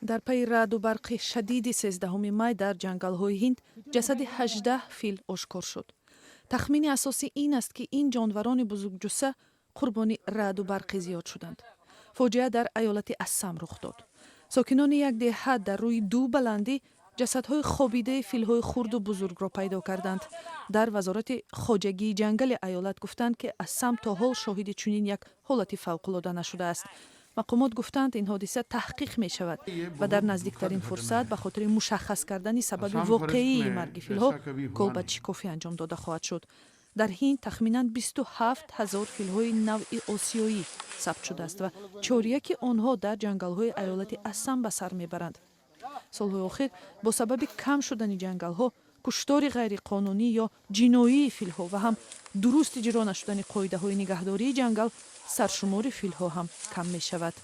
дар пайи раъду барқи шадиди 13 май дар ҷангалҳои Ҳинд ҷасади 18 фил ошкор шуд. тахмини асосӣ ин аст, ки ин ҷонварони бузургҷусса қурбони раъду барқи зиёд шуданд. фоҷиа дар аёлати Ассам рух дод. сокинони як деҳа дар рӯи ду баландӣ ҷасадҳои хобидаи филҳои хурду бузургро пайдо карданд. дар вазорати хоҷагии ҷангали аёлат гуфтанд, ки Ассам то ҳол шоҳиди чунин як ҳолати фавқулода нашудааст. мақомот гуфтанд, ин ҳодиса таҳқиқ мешавад ва дар наздиктарин фурсат ба хотири мушаххас кардани сабаби воқеии марги филҳо колбачикофӣ анҷом дода хоҳад шуд. дар Ҳинд тахминан 27 000 филҳои навъи осиёӣ сабт шудааст ва чоряки онҳо дар ҷангалҳои аёлати Ассам ба сар мебаранд. солҳои охир бо сабаби кам шудани ҷангалҳо, куштори ғайриқонунӣ ё ҷиноии филҳо ва ҳам дуруст иҷро нашудани қоидаҳои нигаҳдории ҷангал, саршумори филҳо ҳам кам мешавад.